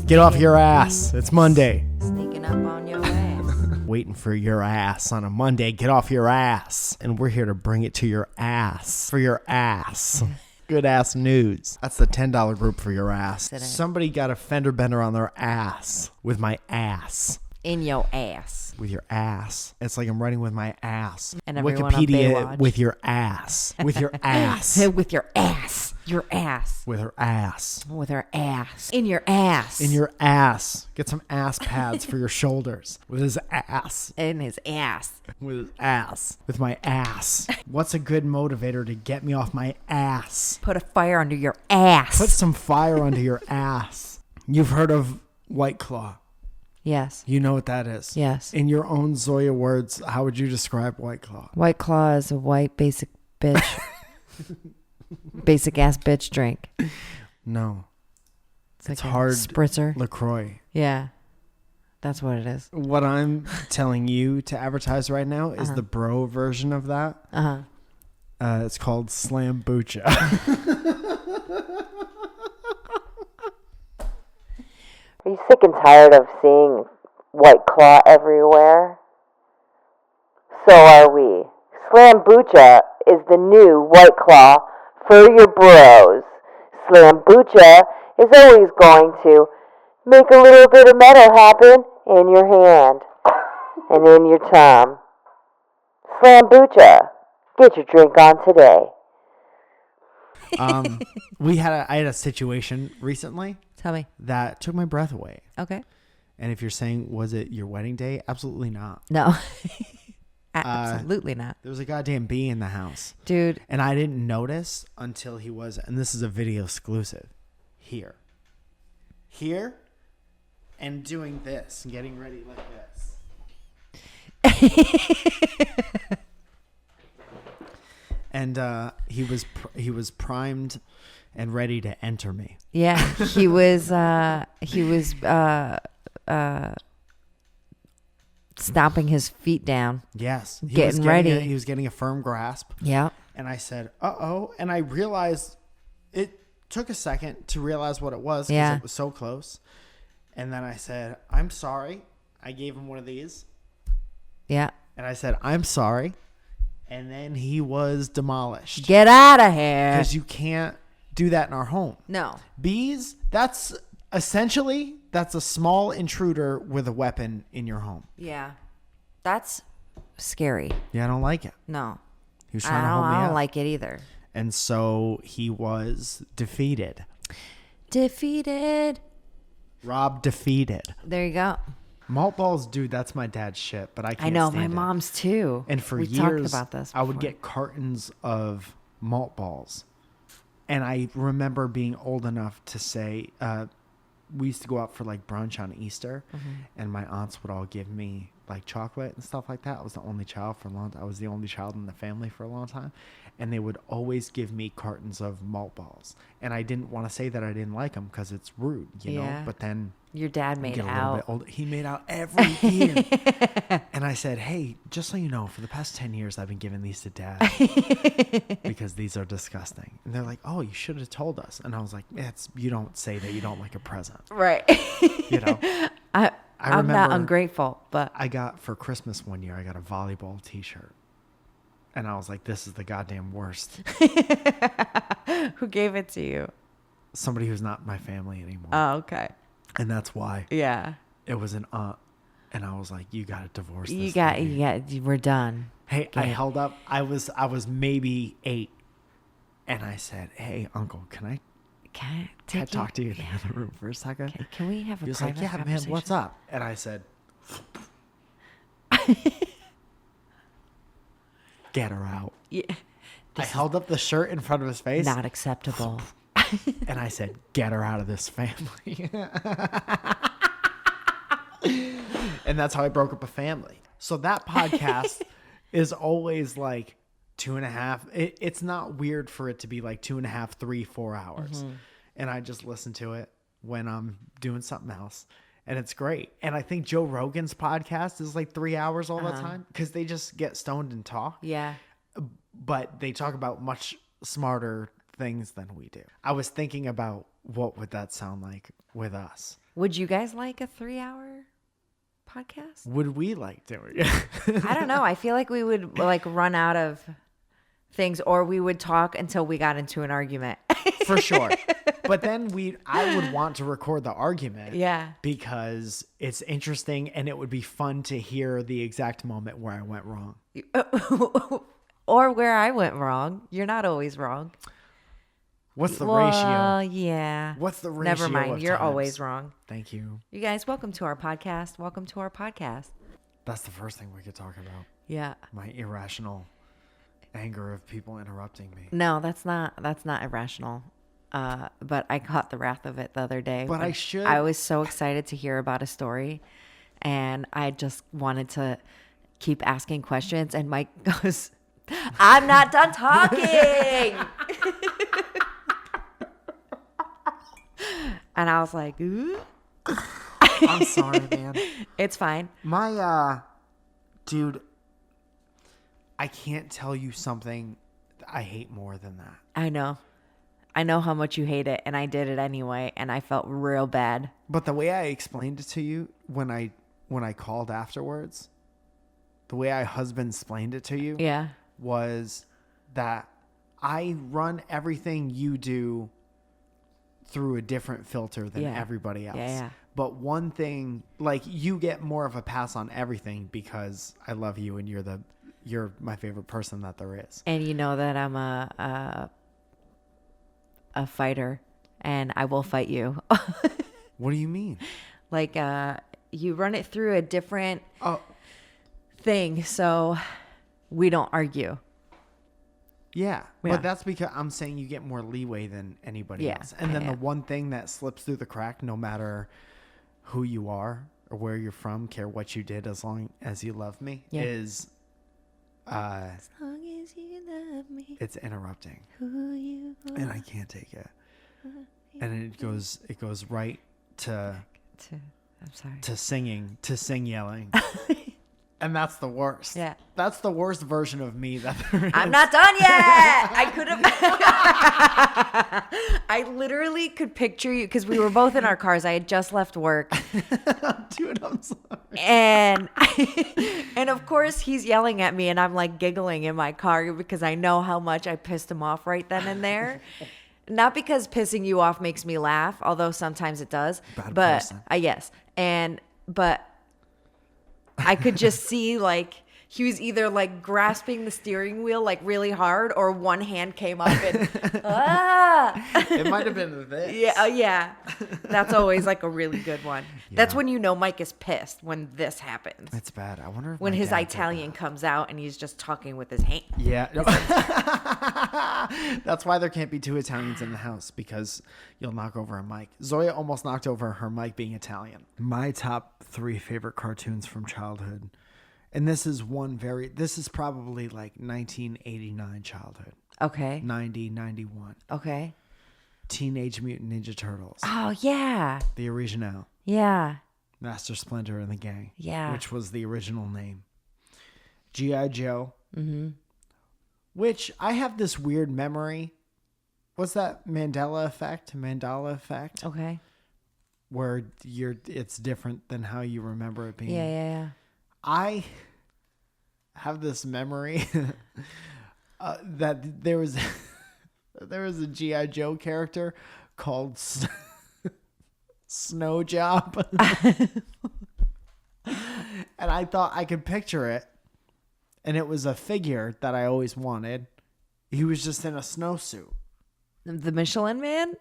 Get off your ass. It's Monday. Sneaking up on your ass. Waiting for your ass on a Monday. Get off your ass. And we're here to bring it to your ass. For your ass. Good ass news. That's the $10 group for your ass. Did it? Somebody got a fender bender on their ass with my ass. In your ass. With your ass. It's like I'm writing with my ass. And everyone on Wikipedia Baywatch. with your ass. With your ass. With your ass. Your ass. With her ass. With her ass. In your ass. In your ass. Get some ass pads for your shoulders. With his ass. In his ass. With his ass. With my ass. What's a good motivator to get me off my ass? Put a fire under your ass. Put some fire under your ass. You've heard of White Claw. Yes. You know what that is. Yes. In your own Zoya words, how would you describe White Claw? White Claw is a white basic bitch. Basic ass bitch drink. No. It's like a hard spritzer. LaCroix. Yeah. That's what it is. What I'm telling you to advertise right now is the bro version of that. It's called Slambucha. Are you sick and tired of seeing White Claw everywhere? So are we. Slambucha is the new White Claw for your bros. Slambucha is always going to make a little bit of metal happen in your hand and in your tongue. Slambucha. Get your drink on today. I had a situation recently Tell me. that took my breath away. Okay. And if you're saying, was it your wedding day? Absolutely not. No. Absolutely not. There was a goddamn bee in the house. Dude. And I didn't notice until he was, and this is a video exclusive, here, and doing this, and getting ready like this. And he was primed and ready to enter me. Yeah. He was stomping his feet down. Yes. Getting ready. He was getting a firm grasp. Yeah. And I said, uh-oh. And I realized it took a second to realize what it was because it was so close. And then I said, I'm sorry. I gave him one of these. Yeah. And I said, I'm sorry. And then he was demolished. Get out of here. Because you can't do that in our home. No. Bees, that's a small intruder with a weapon in your home. Yeah. That's scary. Yeah, I don't like it. No. He was trying to hold me I up. don't like it either. And so he was defeated. Defeated. Rob defeated. There you go. Malt balls, dude, that's my dad's shit, but I can't I know, stand my it. mom's too. And for we years, talked about this I would before. get cartons of malt balls. And I remember being old enough to say, we used to go out for like brunch on Easter, and my aunts would all give me like chocolate and stuff like that. I was the only child for a long time. I was the only child in the family for a long time. And they would always give me cartons of malt balls. And I didn't want to say that I didn't like them because it's rude, you know? But then your dad you made get a little bit out. older. He made out every year. And I said, hey, just so you know, for the past 10 years, I've been giving these to Dad because these are disgusting. And they're like, oh, you should have told us. And I was like, you don't say that you don't like a present. Right. You know? I'm not remember ungrateful, but I got for Christmas one year, I got a volleyball t-shirt. And I was like, this is the goddamn worst. who gave it to you? Somebody who's not my family anymore. Oh, okay. And that's why Yeah. it was an aunt. And I was like, you got to divorce this You lady. got, we're done. Hey, I held up. I was maybe 8. And I said, hey, uncle, can I Can Can I take talk to you in the other room for a second? Can we have a He was private like, yeah, man, conversation? what's up? And I said, get her out. Yeah. I held up the shirt in front of his face Not acceptable. and I said, get her out of this family. And that's how I broke up a family. So that podcast is always like 2.5. It's not weird for it to be like 2.5, 3, 4 hours. And I just listen to it when I'm doing something else. And it's great. And I think Joe Rogan's podcast is like 3 hours all the time because they just get stoned and talk. Yeah. But they talk about much smarter things than we do. I was thinking about what would that sound like with us. Would you guys like a 3-hour podcast? Would we like doing it? I don't know. I feel like we would like run out of things, or we would talk until we got into an argument. For sure. But then I would want to record the argument. Yeah. Because it's interesting and it would be fun to hear the exact moment where I went wrong. Or where I went wrong. You're not always wrong. What's the Well, ratio? yeah. What's the ratio? Never mind. of You're times? always wrong. Thank you. You guys, welcome to our podcast. Welcome to our podcast. That's the first thing we could talk about. Yeah. My irrational anger of people interrupting me. No, that's not irrational. But I caught the wrath of it the other day. But when I should- I was so excited to hear about a story, and I just wanted to keep asking questions. And Mike goes, "I'm not done talking." And I was like, "Ooh, I'm sorry, man. it's fine." My dude, I can't tell you something I hate more than that. I know how much you hate it, and I did it anyway, and I felt real bad. But the way I explained it to you when I called afterwards, the way I husband-splained it to you Yeah. was that I run everything you do through a different filter than Yeah. everybody else. Yeah. But one thing, like, you get more of a pass on everything because I love you and you're my favorite person that there is. And you know that I'm a fighter, and I will fight you. What do you mean? Like, you run it through a different Oh, thing, so we don't argue. yeah. Yeah. But that's because I'm saying you get more leeway than anybody Yeah. else. And then Yeah. the one thing that slips through the crack, no matter who you are or where you're from, care what you did, as long as you love me, Yeah. is As long as you love me, it's interrupting. who you are. And I can't take it. And it goes right to I'm sorry. sing yelling. And that's the worst. Yeah. That's the worst version of me that there is. I'm not done yet. I could have. I literally could picture you because we were both in our cars. I had just left work, Dude, I'm sorry. and and of course he's yelling at me, and I'm like giggling in my car because I know how much I pissed him off right then and there. Not because pissing you off makes me laugh, although sometimes it does. Bad but person. yes, but I could just see like he was either like grasping the steering wheel like really hard, or one hand came up and It might have been this. yeah. That's always like a really good one. That's when you know Mike is pissed, when this happens. It's bad. I wonder if When my his dad did Italian comes out and he's just talking with his hand. that. Yeah. That's why there can't be two Italians in the house, because you'll knock over a mic. Zoya almost knocked over her mic being Italian. My top 3 favorite cartoons from childhood. And this is probably like 1989 childhood. Okay. 90, 91. Okay. Teenage Mutant Ninja Turtles. Oh yeah. The original. Yeah. Master Splinter and the Gang. Yeah. Which was the original name. G.I. Joe. Mm-hmm. Which I have this weird memory. What's that Mandela effect? Okay. Where it's different than how you remember it being. Yeah. I have this memory that there was a G.I. Joe character called Snow Job. And I thought I could picture it. And it was a figure that I always wanted. He was just in a snowsuit. The Michelin Man?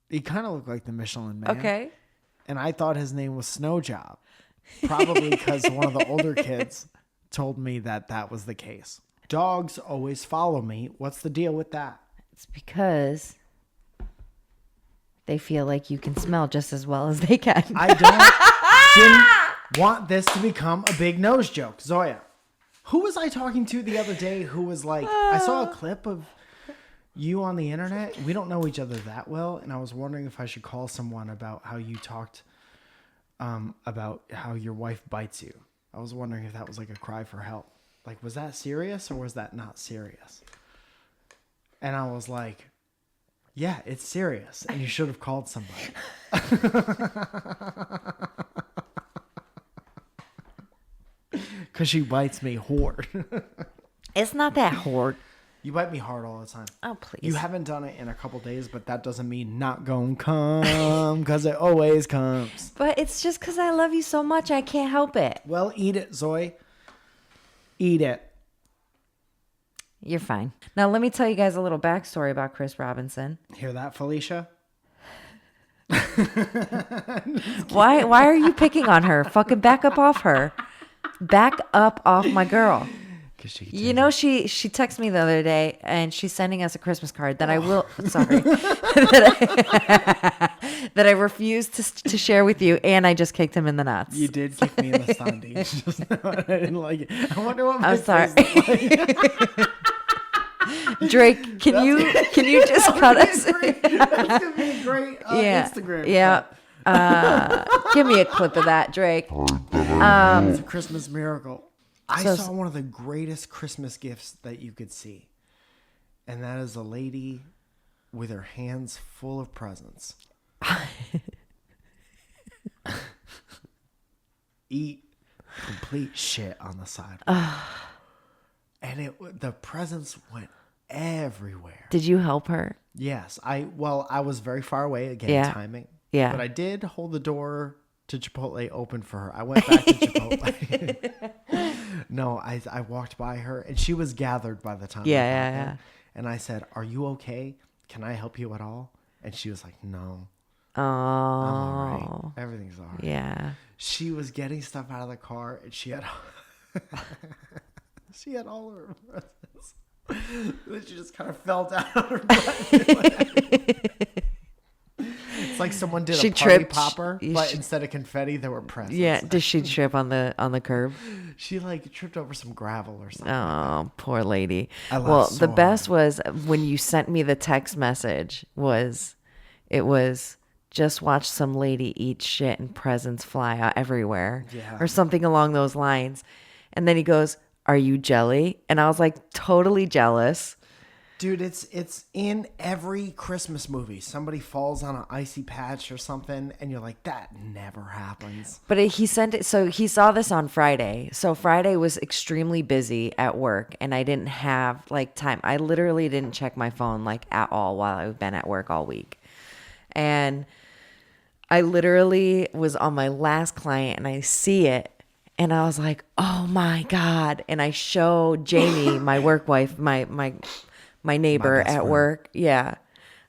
He kind of looked like the Michelin Man. Okay. And I thought his name was Snow Job. Probably because one of the older kids told me that was the case. Dogs always follow me. What's the deal with that? It's because they feel like you can smell just as well as they can. I didn't want this to become a big nose joke. Zoya, who was I talking to the other day who was like, I saw a clip of you on the internet. We don't know each other that well. And I was wondering if I should call someone about how you talked about how your wife bites you. I was wondering if that was like a cry for help. Like, was that serious or was that not serious? And I was like, yeah, it's serious. And you should have called somebody. Because she bites me hard. It's not that hard. You bite me hard all the time. Oh, please. You haven't done it in a couple days, but that doesn't mean not gonna come, because it always comes. But it's just because I love you so much. I can't help it. Well, eat it, Zoe. Eat it. You're fine. Now, let me tell you guys a little backstory about Chris Robinson. Hear that, Felicia? Why are you picking on her? Fucking back up off her. Back up off my girl. You know, she texted me the other day, and she's sending us a Christmas card that I will, sorry, that I refused to share with you, and I just kicked him in the nuts. You did kick me in the standees just now, and I didn't like it. I wonder what my I'm sorry. face looked like. Drake, can you just cut us? That's gonna be a great Instagram. Yeah. Give me a clip of that, Drake. It's a Christmas miracle. I So- saw one of the greatest Christmas gifts that you could see, and that is a lady with her hands full of presents. Eat complete shit on the side. And the presents went everywhere. Did you help her? Yes, I was very far away again, Yeah. timing. Yeah. But I did hold the door to Chipotle open for her. I went back to Chipotle. No, I walked by her and she was gathered by the time. Yeah, I got yeah, there. yeah. And I said, "Are you okay? Can I help you at all?" And she was like, "No, Oh. I'm all right. Everything's all right." Yeah. She was getting stuff out of the car and she had she had all her presents. Then she just kind of fell down on her butt. It's like someone did She a party tripped. popper, You but sh- instead of confetti, there were presents. Yeah. Did she trip on the curb? She like tripped over some gravel or something. Oh, poor lady. I laughed Well, so the best was when you sent me the text message it was just watch some lady eat shit and presents fly out everywhere. Yeah. Or something along those lines. And then he goes, "Are you jelly?" And I was like, totally jealous. Dude, it's in every Christmas movie. Somebody falls on an icy patch or something, and you're like, that never happens. But he sent it. So he saw this on Friday. So Friday was extremely busy at work, and I didn't have like time. I literally didn't check my phone like at all while I've been at work all week. And I literally was on my last client, and I see it, and I was like, "Oh my God." And I show Jamie, my work wife, my neighbor best at friend. work. Yeah.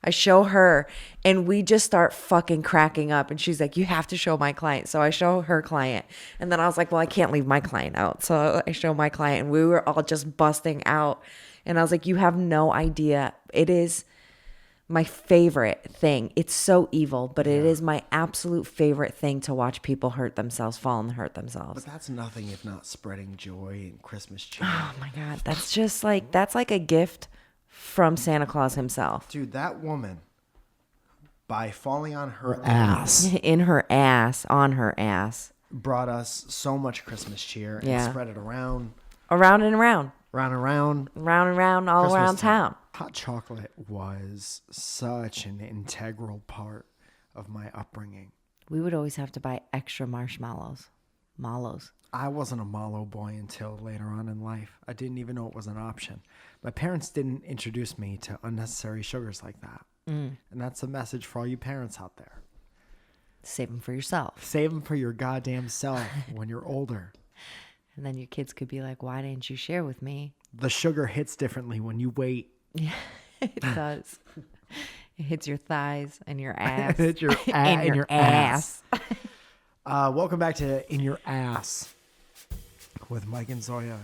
I show her, and we just start fucking cracking up. And she's like, "You have to show my client." So I show her client. And then I was like, well, I can't leave my client out. So I show my client, and we were all just busting out. And I was like, you have no idea. It is my favorite thing. It's so evil, but it is my absolute favorite thing to watch people hurt themselves, fall and hurt themselves. But that's nothing if not spreading joy and Christmas cheer. Oh my God. That's just like, that's like a gift from Santa Claus himself. Dude, that woman, by falling on her ass, In her ass, on her ass, brought us so much Christmas cheer and Yeah. spread it around, around and around, round and round. round and round, all Christmas around time. town. Hot chocolate was such an integral part of my upbringing. We would always have to buy extra marshmallows. Mallows. I wasn't a mallow boy until later on in life. I didn't even know it was an option. My parents didn't introduce me to unnecessary sugars like that. And that's a message for all you parents out there. Save them for yourself. Save them for your goddamn self when you're older. And then your kids could be like, why didn't you share with me? The sugar hits differently when you wait. It does. It hits your thighs and your ass. Hit your and in your ass. Welcome back to In Your Ass with Mike and Zoya.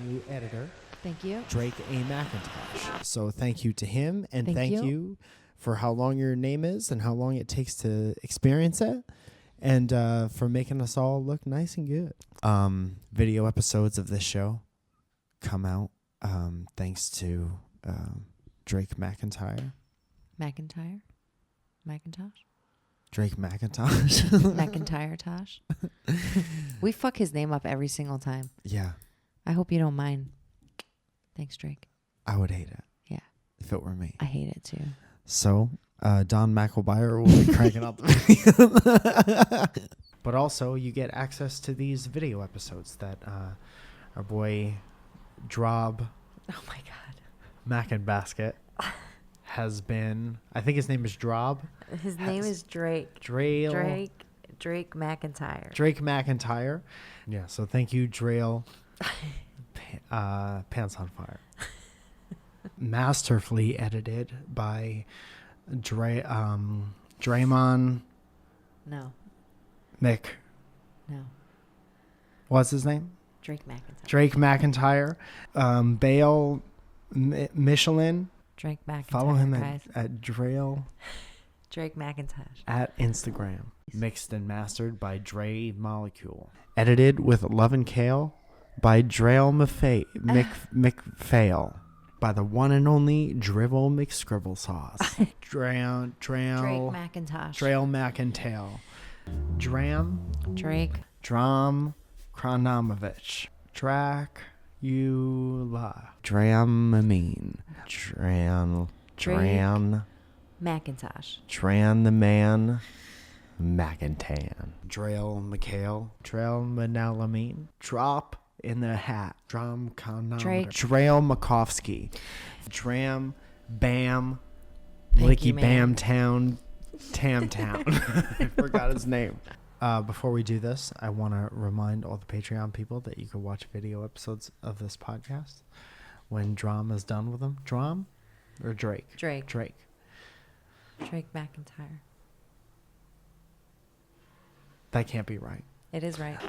New editor, Thank you. Drake A. McIntosh. So thank you to him, and Thank thank you. you for how long your name is and how long it takes to experience it, and for making us all look nice and good. Video episodes of this show come out thanks to Drake McIntyre. McIntyre? Macintosh? Drake McIntosh. McIntyre Tosh? We fuck his name up every single time. Yeah, I hope you don't mind. Thanks, Drake. I would hate it. Yeah. If it were me. I hate it too. So, Don McElbire will be cranking out the video. But also, you get access to these video episodes that our boy Drob Oh my God. Mac and Basket has been. I think his name is Drob. His name is Drake. Drail. Drake McIntyre. Drake McIntyre. Yeah, so thank you, Drail. Pants on Fire. Masterfully edited by Draymond No. Mick. No. What's his name? Drake McIntyre. Drake McIntyre. Bale Michelin. Drake McIntyre. Follow him guys. at Drail Drake McIntosh. at Instagram. Mixed and mastered by Dre Molecule. Edited with Love and Kale by Drail McPhail. By the one and only Drivel McScribble Sauce. Drail Drake McIntosh. Drail McIntyre. Dram Drake. Dram Kronomovich. Dracula. Dramamine. McIntosh. Tran the man. McIntan. Drail McHale. Trail Manalamine. Drop in the hat. Drum Kronometer. Drake. Drail Makovsky. Dram Bam. Thank you, Licky man. Bam Town. Tam Town. I forgot his name. Before we do this, I want to remind all the Patreon people that you can watch video episodes of this podcast when Drum is done with them. Drum or Drake? Drake. Drake. Drake McIntyre. That can't be right. It is right.